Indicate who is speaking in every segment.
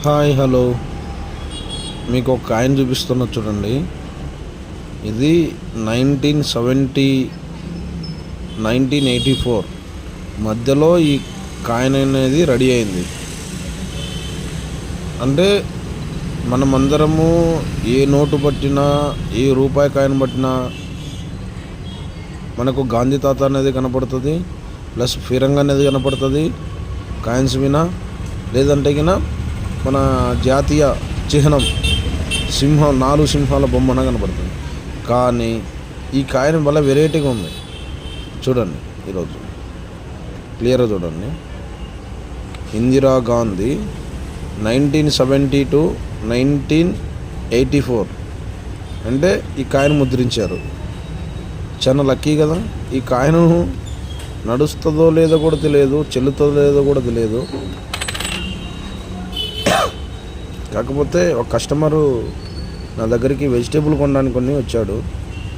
Speaker 1: Hi hello, మీకు ఒక coin చూపిస్తున్నా చూడండి. ఇది 1984 మధ్యలో ఈ కాయిన్ అనేది రెడీ అయింది. అంటే మనమందరము ఏ నోటు పట్టినా, ఏ రూపాయి కాయిన్ పట్టినా మనకు గాంధీ తాత అనేది కనపడుతుంది, ప్లస్ ఫిరంగ్ అనేది కనపడుతుంది కాయిన్స్ వినా. లేదంటే గిన మన జాతీయ చిహ్నం సింహం, 4 సింహాల బొమ్మన కనపడుతుంది. కానీ ఈ కాయిన్ వల్ల వెరైటీగా ఉంది. చూడండి, ఈరోజు క్లియర్గా చూడండి. ఇందిరాగాంధీ 1970 to 1984 అంటే ఈ కాయిన్ ముద్రించారు. చాలా లక్కీ కదా. ఈ కాయిన్ నడుస్తుందో లేదో కూడా తెలియదు, చెల్లుతుందో లేదో కూడా తెలియదు. కాకపోతే ఒక కస్టమరు నా దగ్గరికి వెజిటేబుల్ కొనడానికి వచ్చాడు.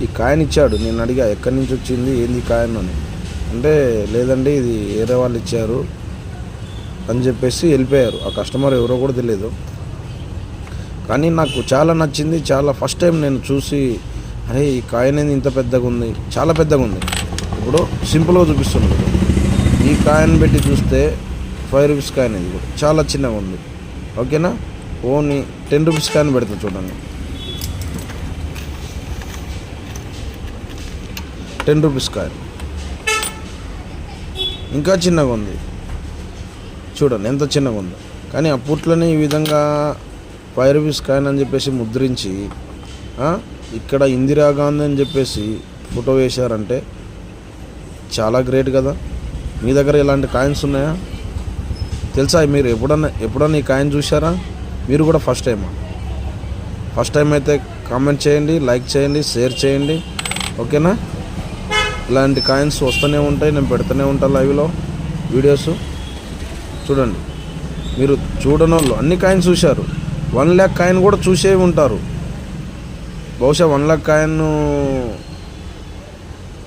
Speaker 1: ఈ కాయిన్ ఇచ్చాడు. నేను అడిగా ఎక్కడి నుంచి వచ్చింది, ఏంది కాయిన్ అని. అంటే లేదండి, ఇది వేరే వాళ్ళు ఇచ్చారు అని చెప్పేసి వెళ్ళిపోయారు. ఆ కస్టమర్ ఎవరో కూడా తెలియదు. కానీ నాకు చాలా నచ్చింది. చాలా ఫస్ట్ టైం నేను చూసి, అరే ఈ కాయిన్ ఏంది ఇంత పెద్దగా ఉంది, చాలా పెద్దగా ఉంది. ఇప్పుడు సింపుల్గా చూపిస్తున్నాను. ఈ కాయిన్ పెట్టి చూస్తే 5 రూపీస్ కాయిన్, ఇది కూడా చాలా చిన్నగా ఉంది. ఓకేనా. ఓన్లీ 10 రూపీస్ కాయిన్ పెడతా చూడండి. 10 రూపీస్ కాయిన్ ఇంకా చిన్నగా ఉంది. చూడండి ఎంత చిన్నగా ఉంది. కానీ అప్పట్లోనే ఈ విధంగా 5 రూపీస్ కాయిన్ అని చెప్పేసి ముద్రించి ఇక్కడ ఇందిరాగాంధీ అని చెప్పేసి ఫోటో వేశారంటే చాలా గ్రేట్ కదా. మీ దగ్గర ఇలాంటి కాయిన్స్ ఉన్నాయా తెలుసా? మీరు ఎప్పుడన్నా ఈ కాయిన్ చూసారా? మీరు కూడా ఫస్ట్ టైం అయితే కామెంట్ చేయండి, లైక్ చేయండి, షేర్ చేయండి. ఓకేనా. ఇలాంటి కాయిన్స్ వస్తూనే ఉంటాయి, నేను పెడుతూనే ఉంటాను లైవ్లో వీడియోస్. చూడండి, మీరు చూడని వాళ్ళు అన్ని కాయిన్స్ చూశారు. 1 lakh కాయిన్ కూడా చూసే ఉంటారు. బహుశా 1 lakh కాయిన్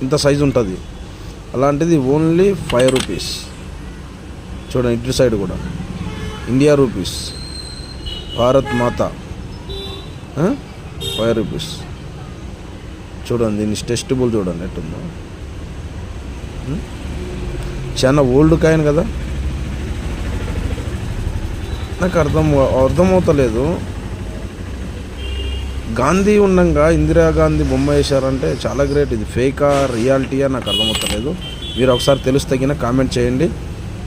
Speaker 1: ఇంత సైజు ఉంటుంది. అలాంటిది ఓన్లీ 5 రూపీస్. చూడండి, ఇటు సైడ్ కూడా ఇండియా రూపీస్, భారత్ మాత 5 రూపీస్. చూడండి, దీన్ని టెస్టబుల్ చూడండి ఎట్టుందో. చాలా ఓల్డ్ కాయిన్ కదా. నాకు అర్థమవుతలేదు. గాంధీ ఉండగా ఇందిరాగాంధీ బొమ్మ వేశారంటే చాలా గ్రేట్. ఇది ఫేకా రియాలిటీయా నాకు అర్థమవుతలేదు. మీరు ఒకసారి తెలిస్తే కామెంట్ చేయండి.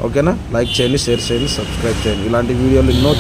Speaker 1: ఓకేనా. లైక్ చేయండి, షేర్ చేయండి, సబ్స్క్రైబ్ చేయండి. ఇలాంటి వీడియోలు ఎన్నో